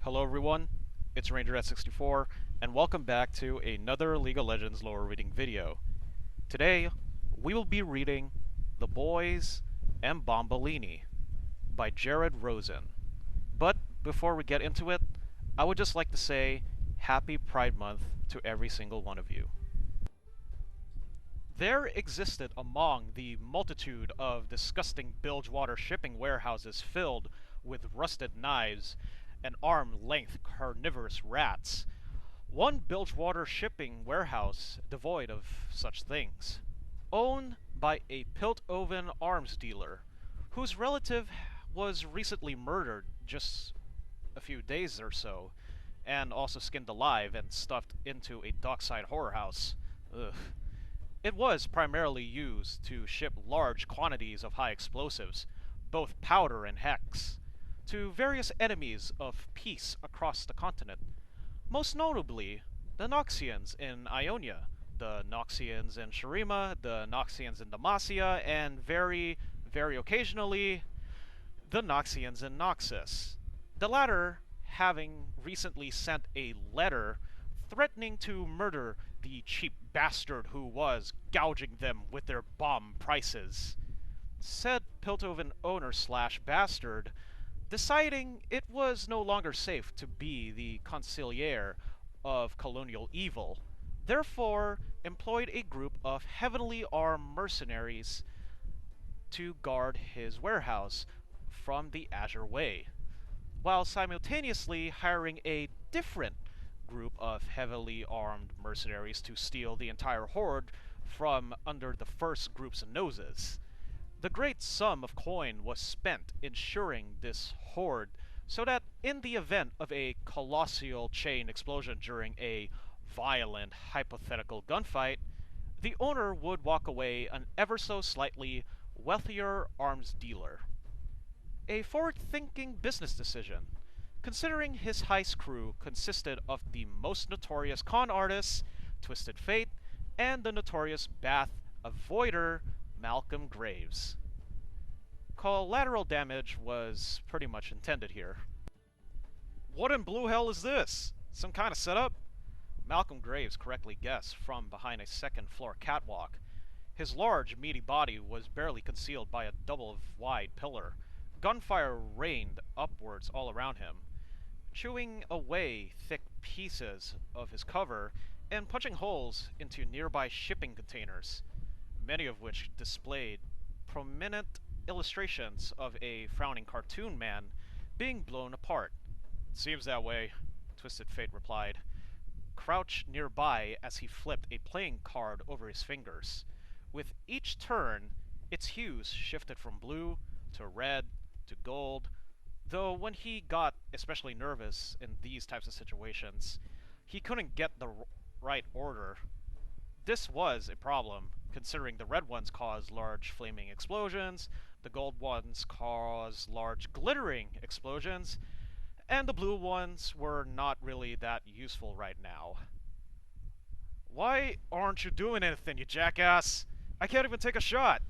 Hello everyone, it's Ranger at 64, and welcome back to another League of Legends lore reading video. Today, we will be reading The Boys and Bombolini by Jared Rosen. But before we get into it, I would just like to say Happy Pride Month to every single one of you. There existed among the multitude of disgusting bilgewater shipping warehouses filled with rusted knives and arm-length carnivorous rats, one bilgewater shipping warehouse devoid of such things, owned by a Piltoven arms dealer, whose relative was recently murdered just a few days or so, and also skinned alive and stuffed into a dockside horror house. Ugh. It was primarily used to ship large quantities of high explosives, both powder and hex, to various enemies of peace across the continent, most notably the Noxians in Ionia, the Noxians in Shurima, the Noxians in Demacia, and very occasionally, the Noxians in Noxus. The latter having recently sent a letter threatening to murder the cheap bastard who was gouging them with their bomb prices. Said Piltoven owner slash bastard, deciding it was no longer safe to be the consigliere of colonial evil, therefore employed a group of heavily armed mercenaries to guard his warehouse from the Azure Way, while simultaneously hiring a different group of heavily armed mercenaries to steal the entire horde from under the first group's noses. The great sum of coin was spent ensuring this horde so that in the event of a colossal chain explosion during a violent hypothetical gunfight, the owner would walk away an ever so slightly wealthier arms dealer. A forward-thinking business decision, considering his heist crew consisted of the most notorious con artists, Twisted Fate, and the notorious Bath avoider, Malcolm Graves. Collateral damage was pretty much intended here. What in blue hell is this? Some kind of setup? Malcolm Graves correctly guessed from behind a second-floor catwalk. His large, meaty body was barely concealed by a double-wide pillar. Gunfire rained upwards all around him, chewing away thick pieces of his cover and punching holes into nearby shipping containers, many of which displayed prominent illustrations of a frowning cartoon man being blown apart. "Seems that way," Twisted Fate replied, crouched nearby as he flipped a playing card over his fingers. With each turn, its hues shifted from blue to red to gold, though when he got especially nervous in these types of situations, he couldn't get the right order. This was a problem, considering the red ones caused large flaming explosions, the gold ones caused large glittering explosions, and the blue ones were not really that useful right now. "Why aren't you doing anything, you jackass? I can't even take a shot!"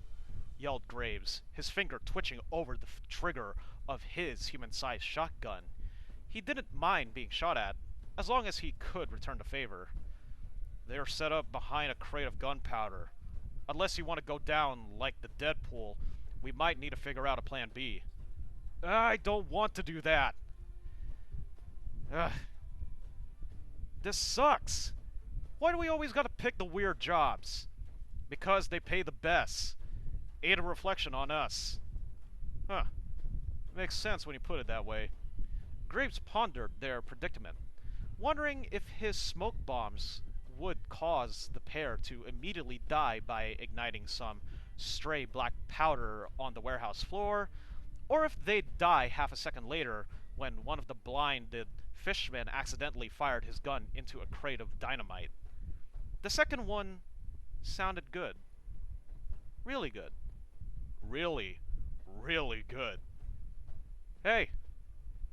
yelled Graves, his finger twitching over the trigger of his human-sized shotgun. He didn't mind being shot at, as long as he could return the favor. "They're set up behind a crate of gunpowder. Unless you want to go down like the Deadpool, we might need to figure out a plan B." "I don't want to do that!" Ugh. This sucks! Why do we always gotta pick the weird jobs? Because they pay the best. Ain't a reflection on us. Huh. Makes sense when you put it that way. Graves pondered their predicament, wondering if his smoke bombs would cause the pair to immediately die by igniting some stray black powder on the warehouse floor, or if they'd die half a second later when one of the blinded fishmen accidentally fired his gun into a crate of dynamite. The second one sounded good. Really good. Really good. "Hey,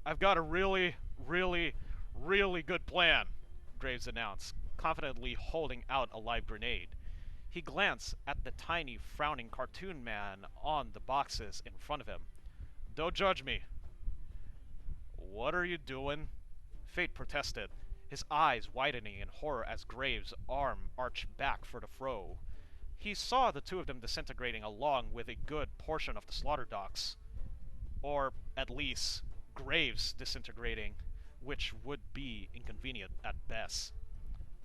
I've got a really good plan," Graves announced, confidently holding out a live grenade. He glanced at the tiny, frowning cartoon man on the boxes in front of him. "Don't judge me." "What are you doing?" Fate protested, his eyes widening in horror as Graves' arm arched back for the throw. He saw the two of them disintegrating along with a good portion of the slaughter docks. Or, at least, Graves disintegrating, which would be inconvenient at best.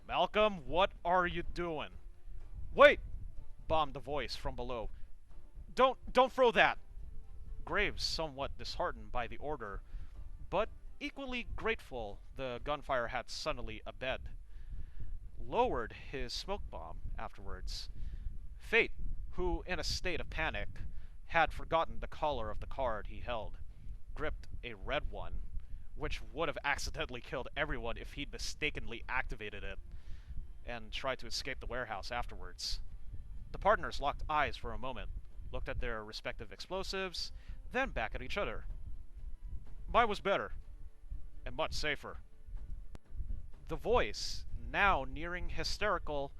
"Malcolm, what are you doing?" "Wait!" bombed the voice from below. Don't throw that!" Graves, somewhat disheartened by the order, but equally grateful the gunfire had suddenly abated, lowered his smoke bomb afterwards. Fate, who, in a state of panic, had forgotten the color of the card he held, gripped a red one, which would have accidentally killed everyone if he'd mistakenly activated it, and tried to escape the warehouse afterwards. The partners locked eyes for a moment, looked at their respective explosives, then back at each other. Mine was better, and much safer. The voice, now nearing hysterical,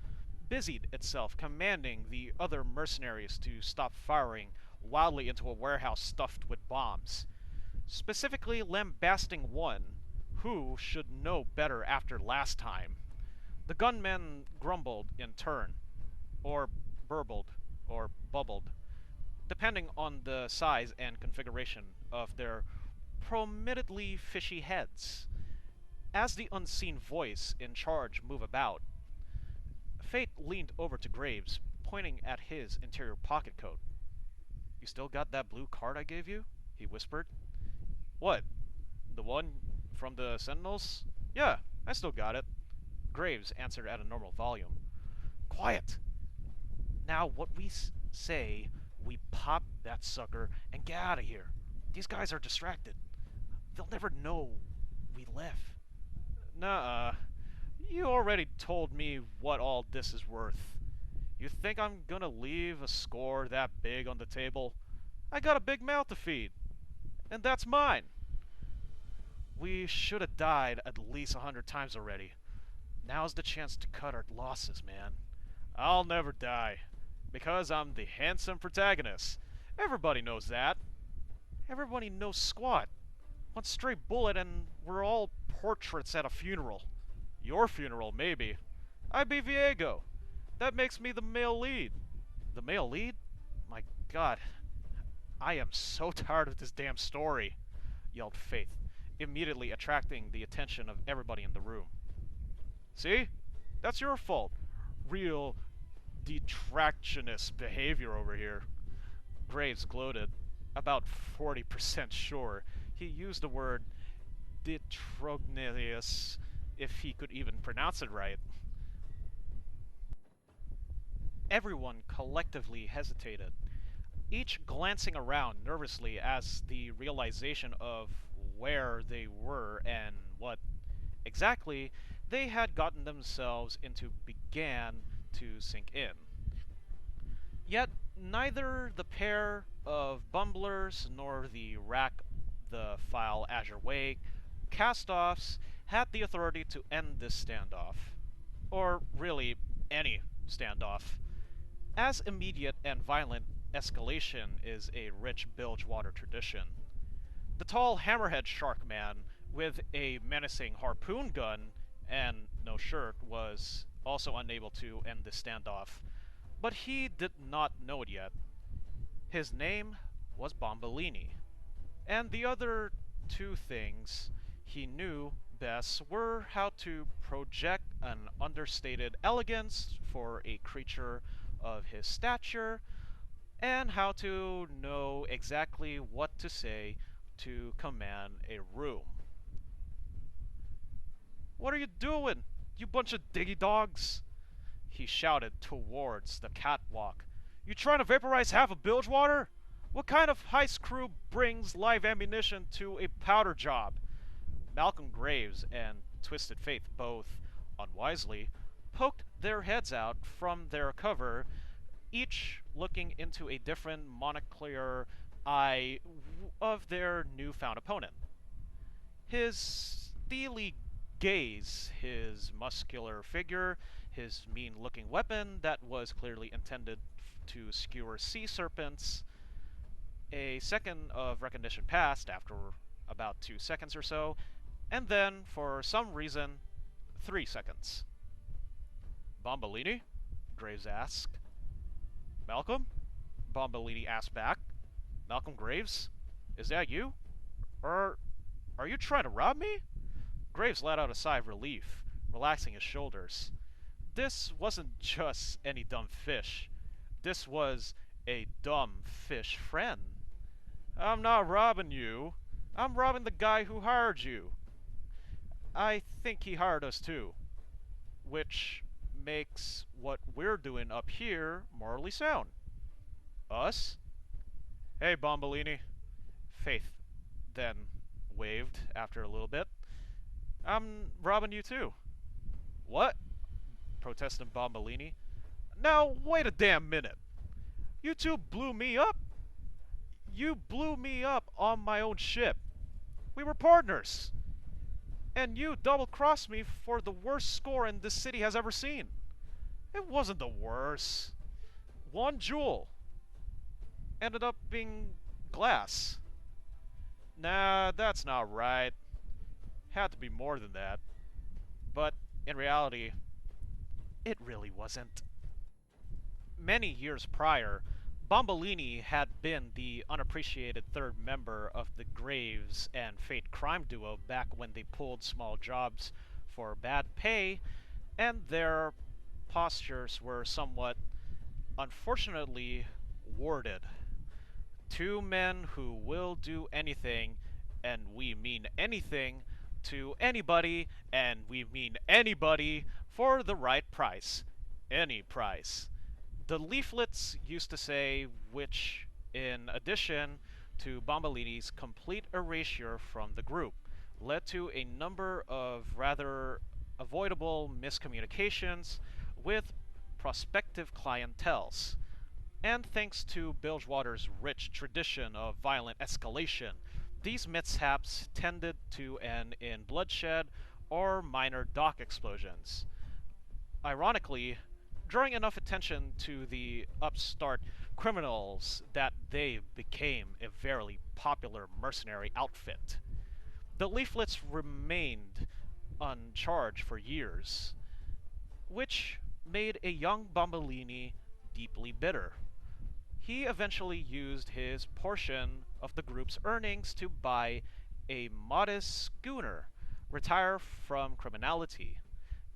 busied itself commanding the other mercenaries to stop firing wildly into a warehouse stuffed with bombs, specifically lambasting one who should know better after last time. The gunmen grumbled in turn, or burbled, or bubbled, depending on the size and configuration of their prominently fishy heads. As the unseen voice in charge moved about, Fate leaned over to Graves, pointing at his interior pocket coat. "You still got that blue card I gave you?" he whispered. "What? The one from the Sentinels?" "Yeah, I still got it." Graves answered at a normal volume. "Quiet! Now what we say, we pop that sucker and get out of here. These guys are distracted. They'll never know we left." "Nuh-uh. You already told me what all this is worth. You think I'm gonna leave a score that big on the table? I got a big mouth to feed, and that's mine. We should have died at least 100 times already. Now's the chance to cut our losses, man. I'll never die, because I'm the handsome protagonist. Everybody knows that. Everybody knows squat. One stray bullet and we're all portraits at a funeral. Your funeral, maybe. I be Viego. That makes me the male lead." "The male lead? My god. I am so tired of this damn story," yelled Faith, immediately attracting the attention of everybody in the room. "See? That's your fault. Real detractionist behavior over here." Graves gloated, about 40% sure he used the word detrognius if he could even pronounce it right. Everyone collectively hesitated, each glancing around nervously as the realization of where they were and what exactly they had gotten themselves into began to sink in. Yet neither the pair of bumblers nor the rack the file Azure Way cast-offs had the authority to end this standoff. Or really, any standoff. As immediate and violent escalation is a rich Bilgewater tradition. The tall hammerhead shark man with a menacing harpoon gun and no shirt was also unable to end the standoff, but he did not know it yet. His name was Bombolini, and the other two things he knew best were how to project an understated elegance for a creature of his stature, and how to know exactly what to say to command a room. "What are you doing, you bunch of diggy dogs?" he shouted towards the catwalk. "You trying to vaporize half of Bilgewater? What kind of heist crew brings live ammunition to a powder job?" Malcolm Graves and Twisted Faith both, unwisely, poked their heads out from their cover, each looking into a different monocular eye of their newfound opponent. His steely gaze, his muscular figure, his mean-looking weapon that was clearly intended to skewer sea serpents. A second of recognition passed after about 2 seconds or so, and then, for some reason, 3 seconds. Bombolini? Graves asked. Malcolm? Bombolini asked back. Malcolm Graves? Is that you? Or are you trying to rob me? Graves let out a sigh of relief, relaxing his shoulders. This wasn't just any dumb fish. This was a dumb fish friend. I'm not robbing you. I'm robbing the guy who hired you. I think he hired us too. Which makes what we're doing up here morally sound. Us? Hey, Bombolini. Faith then waved after a little bit. I'm robbing you too. What? Protested Bombolini. Now, wait a damn minute. You two blew me up? You blew me up on my own ship. We were partners. And you double-crossed me for the worst score in this city has ever seen. It wasn't the worst. 1 jewel. Ended up being glass. Nah, that's not right. Had to be more than that. But, in reality, it really wasn't. Many years prior, Bombolini had been the unappreciated third member of the Graves and Fate crime duo back when they pulled small jobs for bad pay, and their postures were somewhat, unfortunately, warded. 2 men who will do anything, and we mean anything, to anybody, and we mean anybody, for the right price. Any price. The leaflets used to say, which, in addition to Bombolini's complete erasure from the group, led to a number of rather avoidable miscommunications with prospective clienteles. And thanks to Bilgewater's rich tradition of violent escalation, these mishaps tended to end in bloodshed or minor dock explosions. Ironically, drawing enough attention to the upstart criminals that they became a very popular mercenary outfit. The leaflets remained uncharged for years, which made a young Bombolini deeply bitter. He eventually used his portion of the group's earnings to buy a modest schooner, retire from criminality,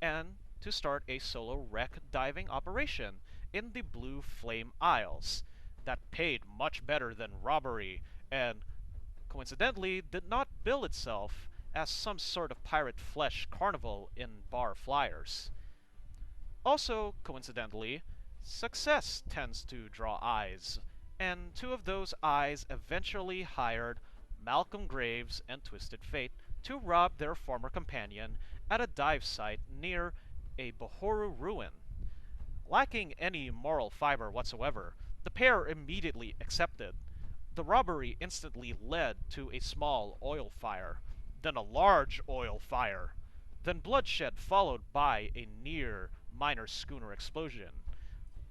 and to start a solo wreck diving operation in the Blue Flame Isles that paid much better than robbery and, coincidentally, did not bill itself as some sort of pirate flesh carnival in bar flyers. Also, coincidentally, success tends to draw eyes, and 2 of those eyes eventually hired Malcolm Graves and Twisted Fate to rob their former companion at a dive site near a Bohoru ruin. Lacking any moral fiber whatsoever, the pair immediately accepted. The robbery instantly led to a small oil fire, then a large oil fire, then bloodshed followed by a near minor schooner explosion.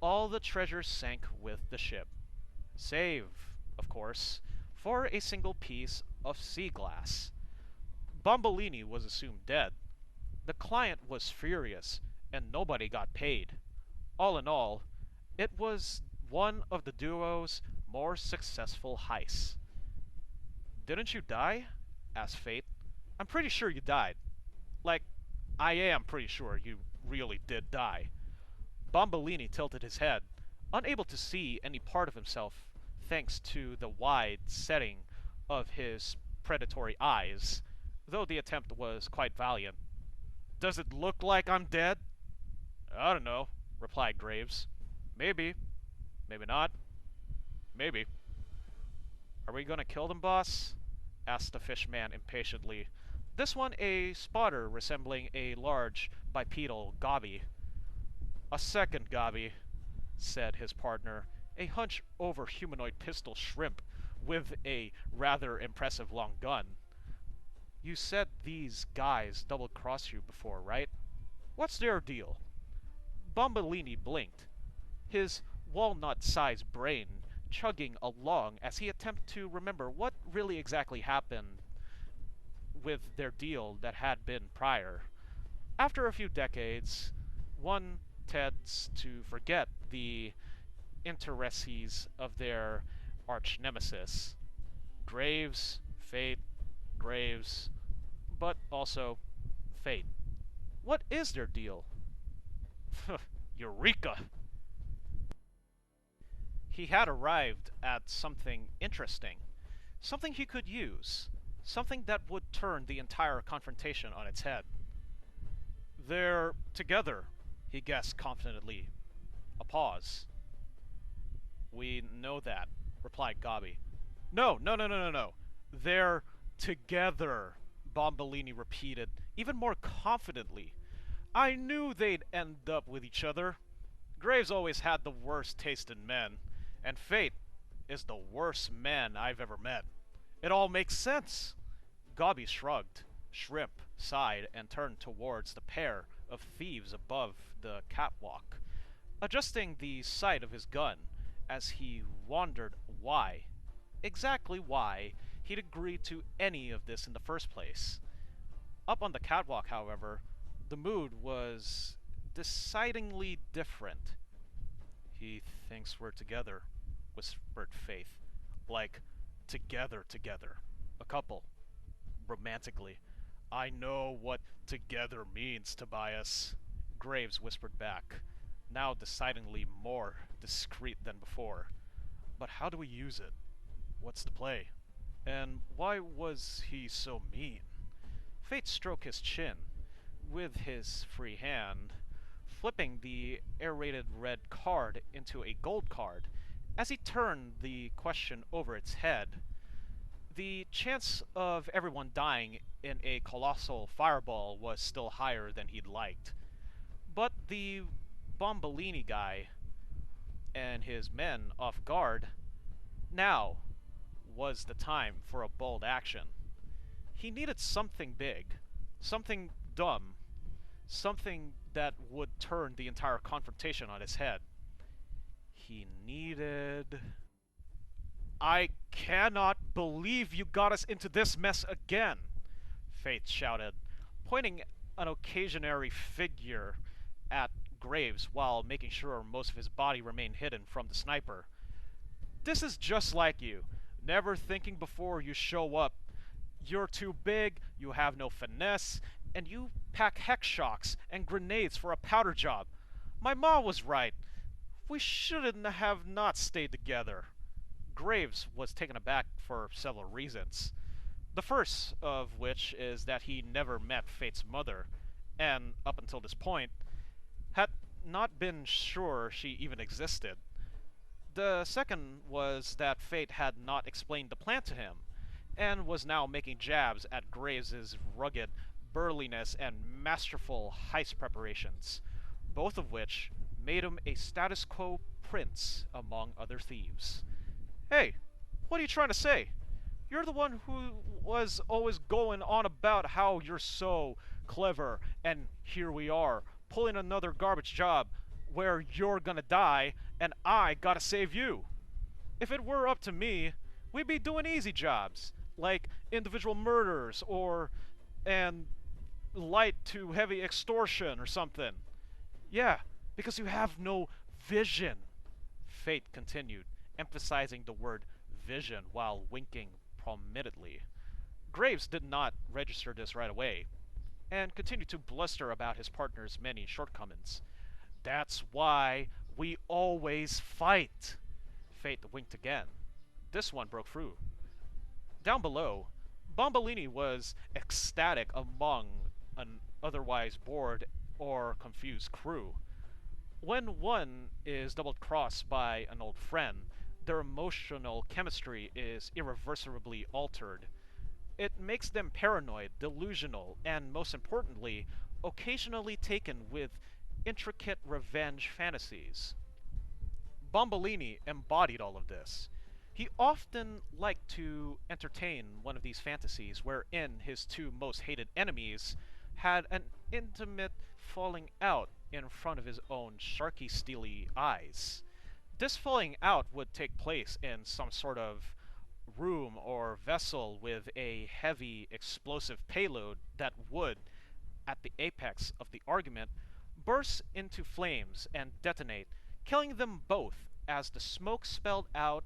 All the treasure sank with the ship. Save, of course, for a single piece of sea glass. Bombolini was assumed dead. The client was furious, and nobody got paid. All in all, it was one of the duo's more successful heists. Didn't you die? Asked Fate. I'm pretty sure you died. Like, I am pretty sure you really did die. Bombolini tilted his head, unable to see any part of himself thanks to the wide setting of his predatory eyes, though the attempt was quite valiant. Does it look like I'm dead? I don't know, replied Graves. Maybe. Maybe not. Maybe. Are we gonna kill them, boss? Asked the fishman impatiently. This one a spotter resembling a large bipedal gobby. A second gobby, said his partner, a hunch-over humanoid pistol shrimp with a rather impressive long gun. You said these guys double-crossed you before, right? What's their deal? Bombolini blinked, his walnut-sized brain chugging along as he attempted to remember what really exactly happened with their deal that had been prior. After a few decades, one tends to forget the intricacies of their arch nemesis. Graves, fate, Graves, but also fate. What is their deal? Eureka! He had arrived at something interesting, something he could use, something that would turn the entire confrontation on its head. They're together, he guessed confidently. A pause. We know that, replied Gabi. No, no, no, no, no, no. They're together, Bombolini repeated, even more confidently. I knew they'd end up with each other. Graves always had the worst taste in men, and Fate is the worst man I've ever met. It all makes sense. Gabi shrugged. Shrimp sighed and turned towards the pair of thieves above the catwalk, adjusting the sight of his gun as he wondered why, exactly why, he'd agreed to any of this in the first place. Up on the catwalk, however, the mood was decidedly different. He thinks we're together, whispered Faith. Like, together, together. A couple. Romantically. I know what together means, Tobias, Graves whispered back, now decidedly more discreet than before. But how do we use it? What's the play? And why was he so mean? Fate stroked his chin with his free hand, flipping the aerated red card into a gold card as he turned the question over its head. The chance of everyone dying in a colossal fireball was still higher than he'd liked. But the Bombolini guy and his men off guard, now was the time for a bold action. He needed something big, something dumb, something that would turn the entire confrontation on its head. He needed... I cannot believe you got us into this mess again, Faith shouted, pointing an occasionary figure at Graves while making sure most of his body remained hidden from the sniper. This is just like you, never thinking before you show up. You're too big, you have no finesse, and you pack hex shocks and grenades for a powder job. My ma was right. We shouldn't have not stayed together. Graves was taken aback for several reasons. The first of which is that he never met Fate's mother, and up until this point, had not been sure she even existed. The second was that Fate had not explained the plan to him, and was now making jabs at Graves' rugged burliness and masterful heist preparations, both of which made him a status quo prince among other thieves. Hey, what are you trying to say? You're the one who was always going on about how you're so clever, and here we are, pulling another garbage job where you're gonna die, and I gotta save you. If it were up to me, we'd be doing easy jobs, like individual murders and light to heavy extortion or something. Yeah, because you have no vision, Fate continued, emphasizing the word vision while winking prominently. Graves did not register this right away, and continued to bluster about his partner's many shortcomings. That's why we always fight. Fate winked again. This one broke through. Down below, Bombolini was ecstatic among an otherwise bored or confused crew. When one is double-crossed by an old friend, their emotional chemistry is irreversibly altered. It makes them paranoid, delusional, and most importantly, occasionally taken with intricate revenge fantasies. Bombolini embodied all of this. He often liked to entertain one of these fantasies wherein his two most hated enemies had an intimate falling out in front of his own sharky steely eyes. This falling out would take place in some sort of room or vessel with a heavy explosive payload that would, at the apex of the argument, burst into flames and detonate, killing them both as the smoke spelled out,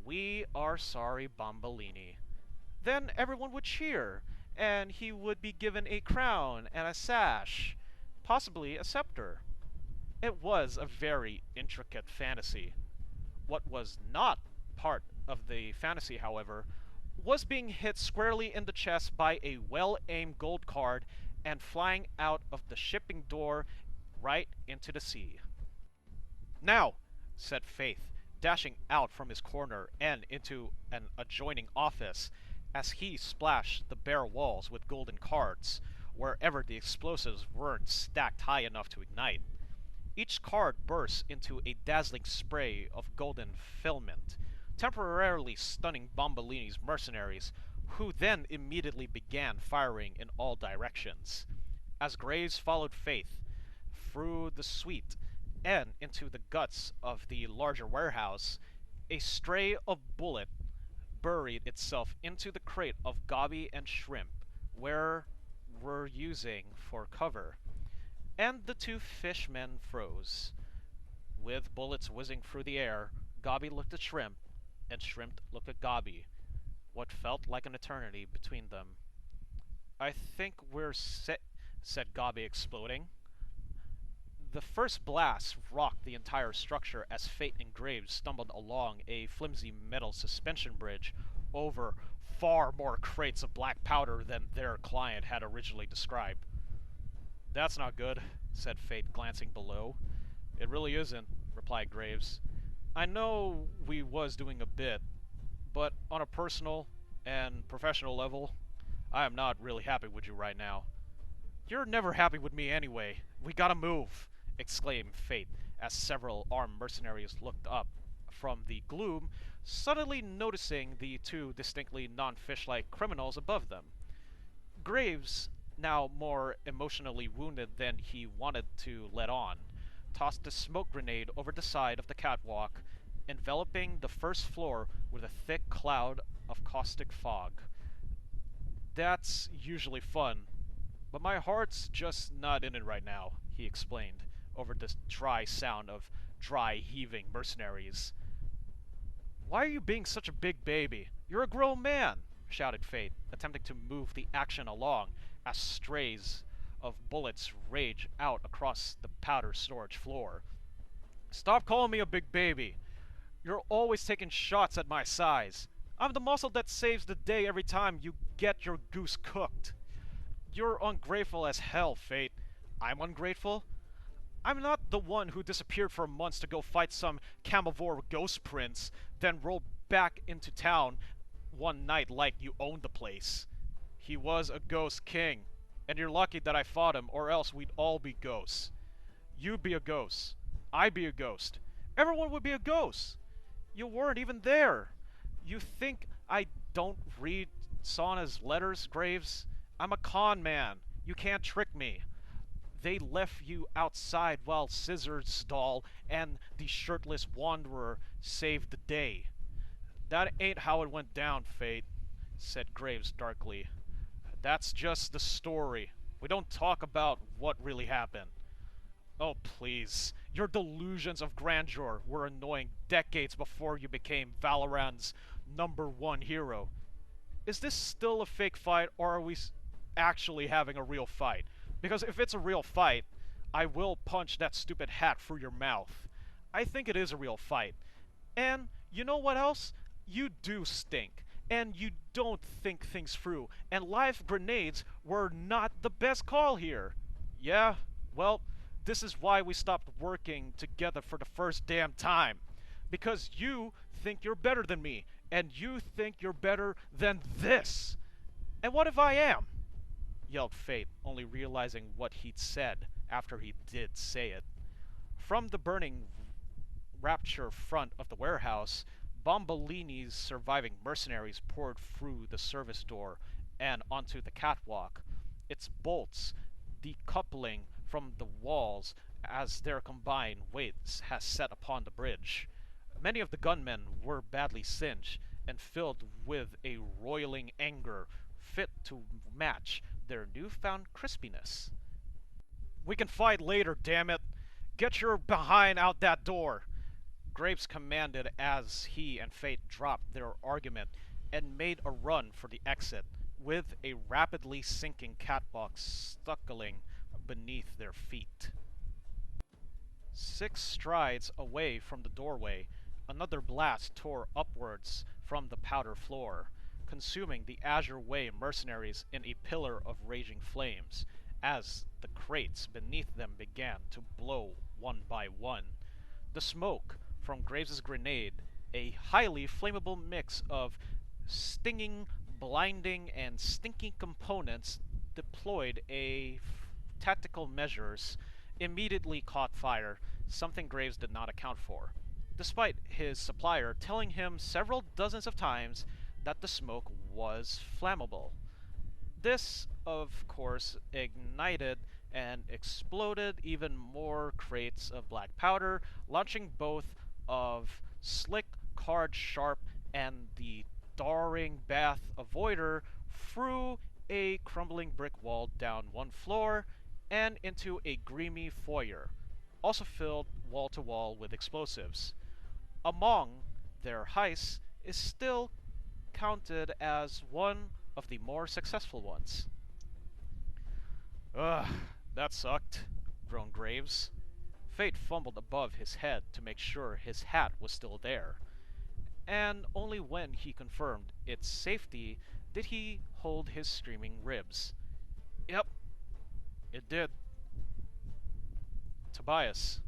"We are sorry, Bombolini." Then everyone would cheer, and he would be given a crown and a sash, possibly a scepter. It was a very intricate fantasy. What was not part of the fantasy, however, was being hit squarely in the chest by a well-aimed gold card and flying out of the shipping door right into the sea. "Now," said Faith, dashing out from his corner and into an adjoining office as he splashed the bare walls with golden cards, wherever the explosives weren't stacked high enough to ignite. Each card burst into a dazzling spray of golden filament, temporarily stunning Bombolini's mercenaries, who then immediately began firing in all directions. As Graves followed Faith through the suite and into the guts of the larger warehouse, a stray of bullet buried itself into the crate of goby and shrimp where were using for cover, and the two fishmen froze. With bullets whizzing through the air, Gobi looked at Shrimp, and Shrimp looked at Gobi, what felt like an eternity between them. "I think we're set," said Gobi, exploding. The first blast rocked the entire structure as Fate and Graves stumbled along a flimsy metal suspension bridge over far more crates of black powder than their client had originally described. "That's not good," said Fate, glancing below. "It really isn't," replied Graves. "I know we was doing a bit, but on a personal and professional level, I am not really happy with you right now." "You're never happy with me anyway. We gotta move," exclaimed Fate as several armed mercenaries looked up from the gloom, suddenly noticing the two distinctly non-fish-like criminals above them. Graves, now more emotionally wounded than he wanted to let on, tossed a smoke grenade over the side of the catwalk, enveloping the first floor with a thick cloud of caustic fog. "That's usually fun, but my heart's just not in it right now," he explained, over the dry sound of dry heaving mercenaries. "Why are you being such a big baby? You're a grown man!" shouted Fate, attempting to move the action along as strays of bullets rage out across the powder storage floor. "Stop calling me a big baby! You're always taking shots at my size. I'm the muscle that saves the day every time you get your goose cooked. You're ungrateful as hell, Fate. I'm ungrateful? I'm not the one who disappeared for months to go fight some Camivore ghost prince, then rolled back into town one night like you owned the place. He was a ghost king, and you're lucky that I fought him, or else we'd all be ghosts. You'd be a ghost. I'd be a ghost. Everyone would be a ghost. You weren't even there. You think I don't read Sauna's letters, Graves? I'm a con man. You can't trick me. They left you outside while Scissor's doll and the shirtless wanderer saved the day. That ain't how it went down, Fate," said Graves darkly. "That's just the story. We don't talk about what really happened." "Oh, please. Your delusions of grandeur were annoying decades before you became Valorant's #1 hero. Is this still a fake fight, or are we actually having a real fight? Because if it's a real fight, I will punch that stupid hat through your mouth. I think it is a real fight. And you know what else? You do stink. And you don't think things through. And live grenades were not the best call here. Yeah, well, this is why we stopped working together for the first damn time. Because you think you're better than me. And you think you're better than this. And what if I am?" yelled Fate, only realizing what he'd said after he did say it. From the burning rapture front of the warehouse, Bombolini's surviving mercenaries poured through the service door and onto the catwalk, its bolts decoupling from the walls as their combined weight has set upon the bridge. Many of the gunmen were badly singed, and filled with a roiling anger fit to match their newfound crispiness. We can fight later, damn it! Get your behind out that door! Graves commanded as he and Fate dropped their argument and made a run for the exit, with a rapidly sinking catwalk stuckling beneath their feet. 6 strides away from the doorway, another blast tore upwards from the powder floor, consuming the Azure Way mercenaries in a pillar of raging flames, as the crates beneath them began to blow one by one. The smoke from Graves' grenade, a highly flammable mix of stinging, blinding, and stinking components deployed tactical measures, immediately caught fire, something Graves did not account for, despite his supplier telling him several dozens of times that the smoke was flammable. This, of course, ignited and exploded even more crates of black powder, launching both of Slick, Card Sharp, and the Darring Bath Avoider through a crumbling brick wall down one floor and into a grimy foyer, also filled wall to wall with explosives. Among their heists is still counted as one of the more successful ones. Ugh, that sucked, groaned Graves. Fate fumbled above his head to make sure his hat was still there, and only when he confirmed its safety did he hold his streaming ribs. Yep, it did. Tobias,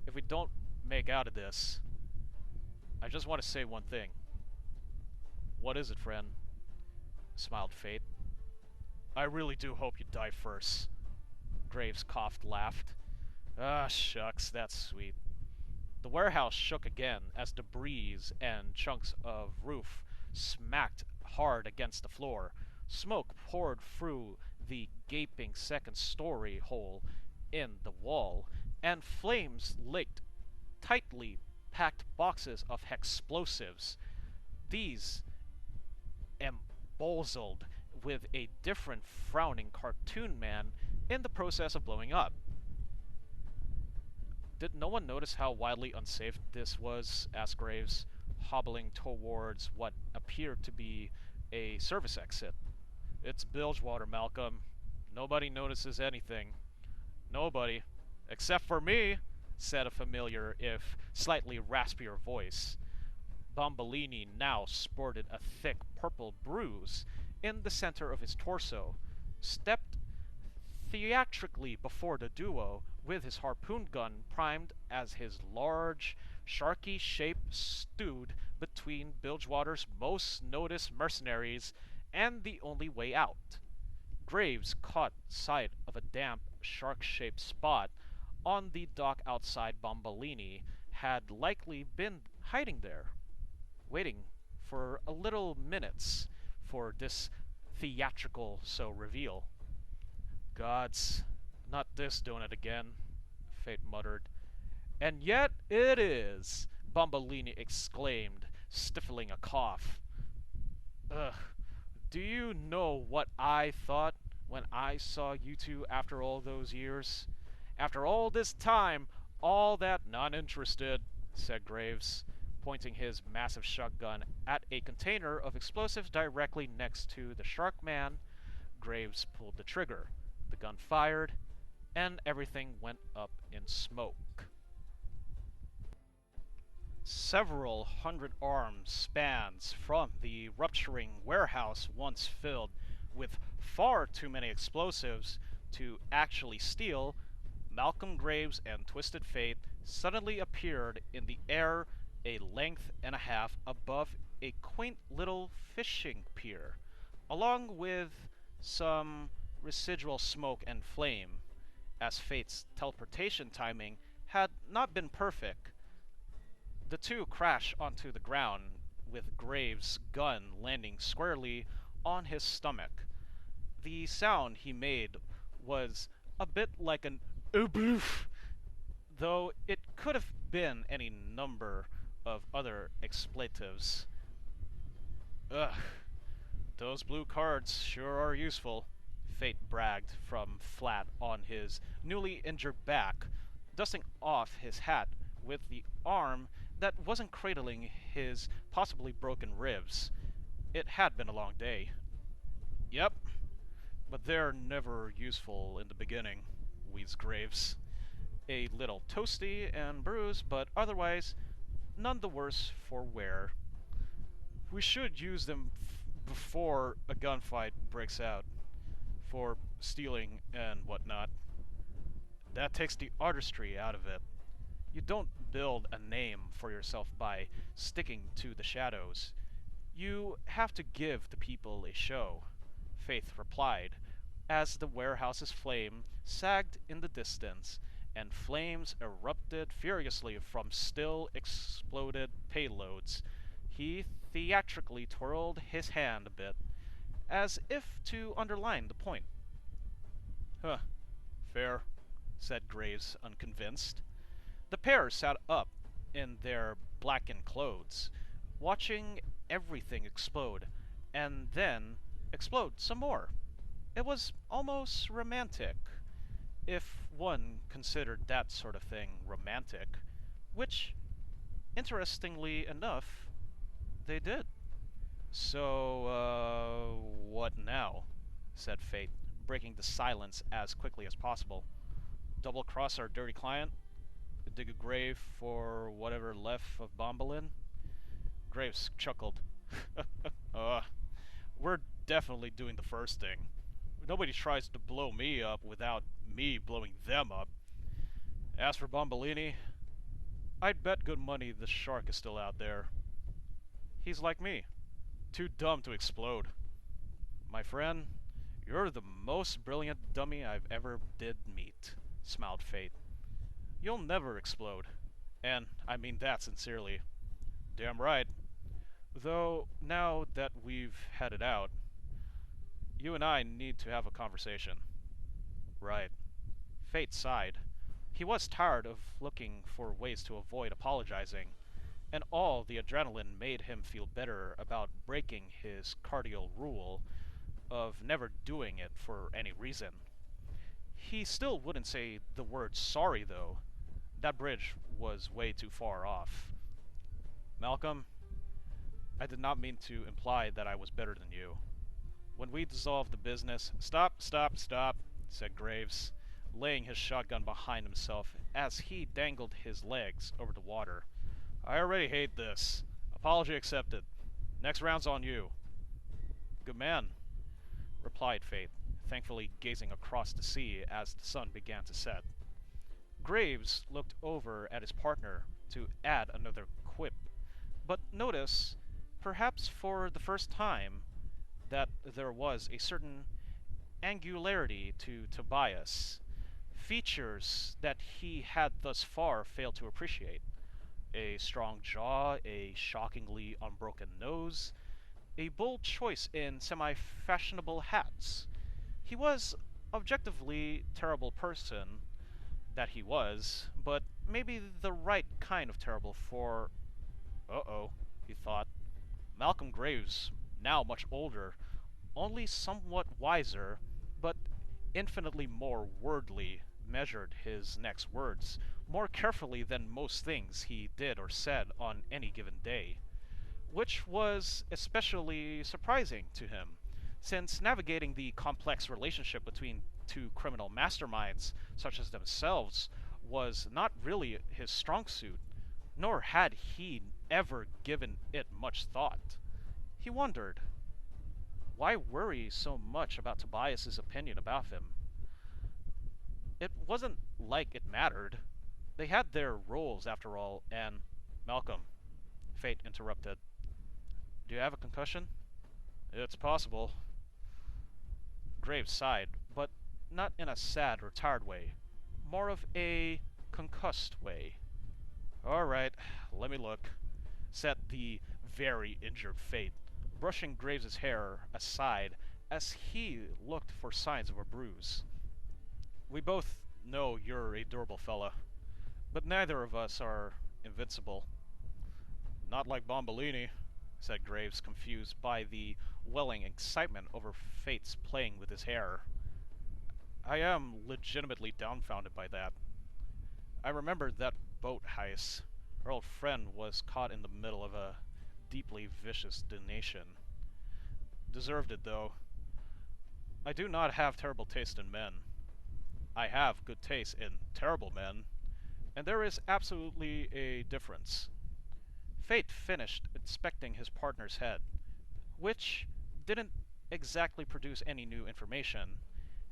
if we don't make out of this, I just want to say one thing. What is it, friend? Smiled Fate. I really do hope you die first. Graves laughed. Ah, shucks, that's sweet. The warehouse shook again as debris and chunks of roof smacked hard against the floor. Smoke poured through the gaping second-story hole in the wall, and flames licked tightly packed boxes of explosives. These embolzled with a different frowning cartoon man in the process of blowing up. Did no one notice how wildly unsafe this was? Asked Graves, hobbling towards what appeared to be a service exit. It's Bilgewater, Malcolm. Nobody notices anything. Nobody. Except for me, said a familiar, if slightly raspier voice. Bombolini now sported a thick purple bruise in the center of his torso, stepped theatrically before the duo with his harpoon gun primed as his large, sharky shape stewed between Bilgewater's most noticed mercenaries and the only way out. Graves caught sight of a damp, shark-shaped spot on the dock outside Bombolini had likely been hiding there, waiting for a little minutes for this theatrical reveal. Gods, not this doing it again, Fate muttered. And yet it is, Bombolini exclaimed, stifling a cough. Ugh, do you know what I thought when I saw you two after all those years? After all this time, all that not interested, said Graves, pointing his massive shotgun at a container of explosives directly next to the shark man. Graves pulled the trigger. The gun fired, and everything went up in smoke. Several hundred arms spans from the rupturing warehouse once filled with far too many explosives to actually steal, Malcolm Graves and Twisted Fate suddenly appeared in the air a length and a half above a quaint little fishing pier, along with some residual smoke and flame, as Fate's teleportation timing had not been perfect. The two crash onto the ground, with Graves' gun landing squarely on his stomach. The sound he made was a bit like an oobloof, though it could have been any number of other expletives. Ugh, those blue cards sure are useful, Fate bragged from flat on his newly injured back, dusting off his hat with the arm that wasn't cradling his possibly broken ribs. It had been a long day. Yep, but they're never useful in the beginning, wheezed Graves. A little toasty and bruised, but otherwise none the worse for wear. We should use them before a gunfight breaks out, for stealing and whatnot. That takes the artistry out of it. You don't build a name for yourself by sticking to the shadows. You have to give the people a show, Faith replied, as the warehouse's flame sagged in the distance, and flames erupted furiously from still exploded payloads. He theatrically twirled his hand a bit, as if to underline the point. Huh, fair, said Graves, unconvinced. The pair sat up in their blackened clothes, watching everything explode, and then explode some more. It was almost romantic, if one considered that sort of thing romantic, which, interestingly enough, they did. So, what now? Said Fate, breaking the silence as quickly as possible. Double-cross our dirty client? Dig a grave for whatever left of Bombolin? Graves chuckled. uh, we're definitely doing the first thing. Nobody tries to blow me up without me blowing them up. As for Bombolini, I'd bet good money the shark is still out there. He's like me, too dumb to explode. My friend, you're the most brilliant dummy I've ever did meet, smiled Fate. You'll never explode, and I mean that sincerely. Damn right. Though, now that we've had it out, you and I need to have a conversation. Right. Fate sighed. He was tired of looking for ways to avoid apologizing, and all the adrenaline made him feel better about breaking his cardio rule of never doing it for any reason. He still wouldn't say the word sorry, though. That bridge was way too far off. Malcolm, I did not mean to imply that I was better than you. When we dissolved the business... Stop, stop, stop, said Graves, laying his shotgun behind himself as he dangled his legs over the water. I already hate this. Apology accepted. Next round's on you. Good man, replied Fate, thankfully gazing across the sea as the sun began to set. Graves looked over at his partner to add another quip, but noticed, perhaps for the first time, that there was a certain angularity to Tobias, features that he had thus far failed to appreciate. A strong jaw, a shockingly unbroken nose, a bold choice in semi-fashionable hats. He was objectively terrible person, that he was, but maybe the right kind of terrible for... Uh-oh, he thought. Malcolm Graves, now much older, only somewhat wiser, but infinitely more worldly, measured his next words more carefully than most things he did or said on any given day, which was especially surprising to him, since navigating the complex relationship between two criminal masterminds such as themselves was not really his strong suit, nor had he ever given it much thought. He wondered, why worry so much about Tobias's opinion about him? It wasn't like it mattered. They had their roles, after all, and... Malcolm, Fate interrupted. Do you have a concussion? It's possible. Graves sighed, but not in a sad or tired way. More of a concussed way. All right, let me look, said the very injured Fate, brushing Graves' hair aside as he looked for signs of a bruise. We both know you're a durable fella, but neither of us are invincible. Not like Bombolini, said Graves, confused by the welling excitement over Fate's playing with his hair. I am legitimately dumbfounded by that. I remember that boat heist. Her old friend was caught in the middle of a deeply vicious detonation. Deserved it, though. I do not have terrible taste in men. I have good taste in terrible men, and there is absolutely a difference. Fate finished inspecting his partner's head, which didn't exactly produce any new information,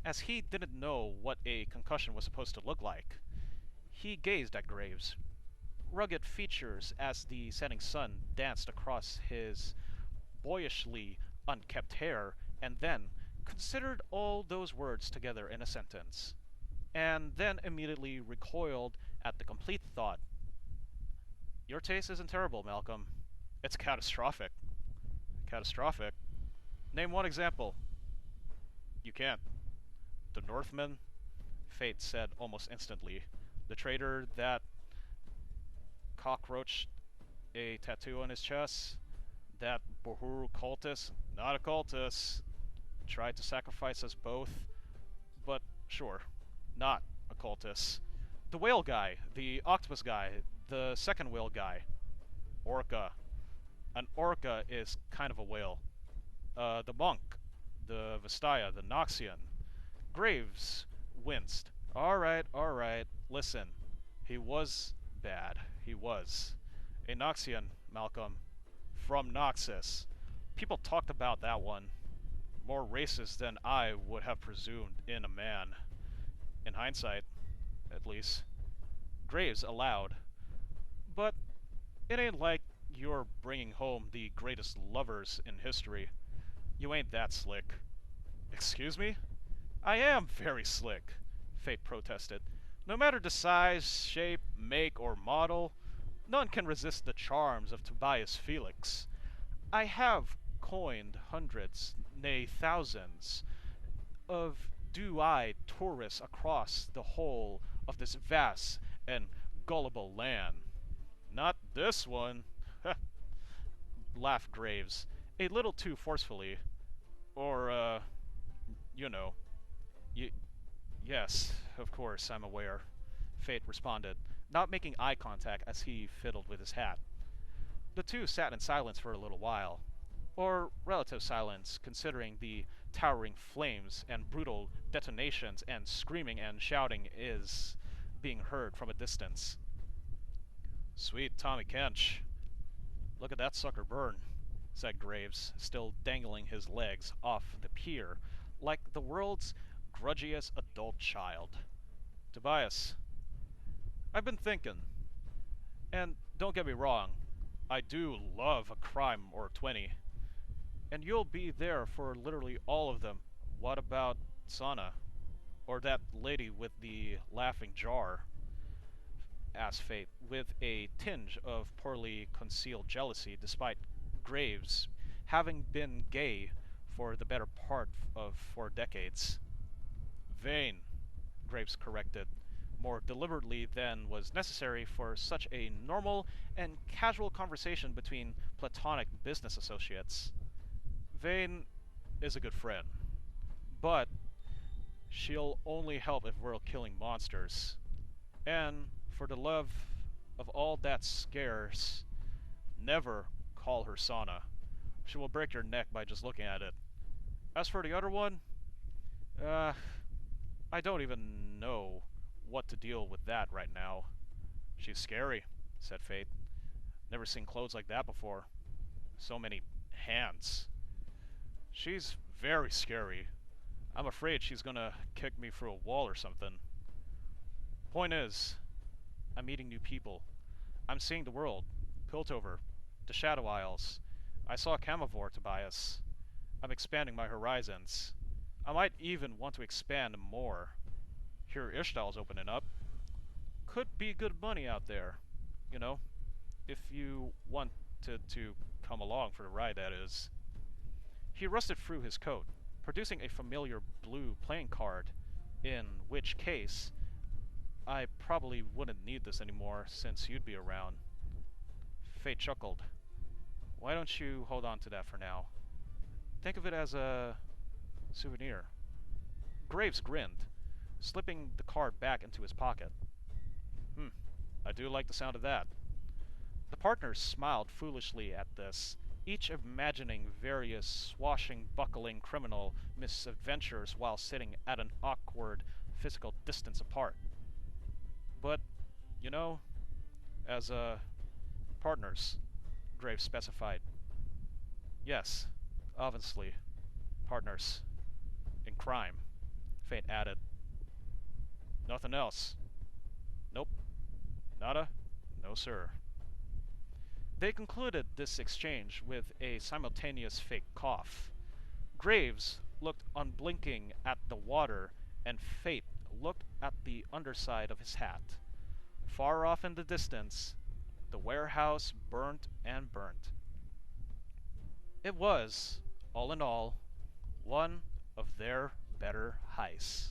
as he didn't know what a concussion was supposed to look like. He gazed at Graves' rugged features as the setting sun danced across his boyishly unkempt hair, and then considered all those words together in a sentence, and then immediately recoiled at the complete thought. Your taste isn't terrible, Malcolm. It's catastrophic. Catastrophic? Name one example. You can't. The Northman? Fate said almost instantly. The traitor that cockroached a tattoo on his chest? That Bohuru cultist? Not a cultist. Tried to sacrifice us both. But sure, not a cultist. The whale guy, the octopus guy, the second whale guy. Orca. An orca is kind of a whale. The monk, the Vestaya, the Noxian. Graves winced. Alright, listen. He was bad. He was. A Noxian, Malcolm. From Noxus. People talked about that one. More racist than I would have presumed in a man. In hindsight, at least. Graves aloud. But it ain't like you're bringing home the greatest lovers in history. You ain't that slick. Excuse me? I am very slick, Fate protested. No matter the size, shape, make, or model, none can resist the charms of Tobias Felix. I have coined hundreds, nay thousands, of dew-eyed tourists across the whole of this vast and gullible land. Not this one, laughed Graves, a little too forcefully. Or, you know. Y yes, of course, I'm aware, Fate responded, not making eye contact as he fiddled with his hat. The two sat in silence for a little while, or relative silence considering the towering flames and brutal detonations and screaming and shouting is being heard from a distance. Sweet Tommy Kench. Look at that sucker burn, said Graves, still dangling his legs off the pier like the world's grudgiest adult child. Tobias, I've been thinking, and don't get me wrong, I do love a crime or 20, and you'll be there for literally all of them. What about Sana? Or that lady with the laughing jar? Asked Fate, with a tinge of poorly concealed jealousy, despite Graves having been gay for the better part of 4 decades. Vain, Graves corrected, more deliberately than was necessary for such a normal and casual conversation between platonic business associates. Vane is a good friend, but she'll only help if we're killing monsters. And for the love of all that's scarce, never call her Sana. She will break your neck by just looking at it. As for the other one, I don't even know what to deal with that right now. She's scary, said Fate. Never seen clothes like that before. So many hands. She's very scary. I'm afraid she's gonna kick me through a wall or something. Point is, I'm meeting new people. I'm seeing the world. Piltover. The Shadow Isles. I saw Camivore, Tobias. I'm expanding my horizons. I might even want to expand more. Here Ishtal's opening up. Could be good money out there. You know, if you wanted to come along for the ride, that is. He rusted through his coat, producing a familiar blue playing card, in which case, I probably wouldn't need this anymore since you'd be around. Fate chuckled. Why don't you hold on to that for now? Think of it as a souvenir. Graves grinned, slipping the card back into his pocket. I do like the sound of that. The partners smiled foolishly at this, each imagining various swashbuckling criminal misadventures while sitting at an awkward physical distance apart. But, you know, as partners, Graves specified. Yes, obviously, partners. In crime, Fate added. Nothing else. Nope. Nada? No, sir. They concluded this exchange with a simultaneous fake cough. Graves looked unblinking at the water, and Fate looked at the underside of his hat. Far off in the distance, the warehouse burnt and burnt. It was, all in all, one of their better heists.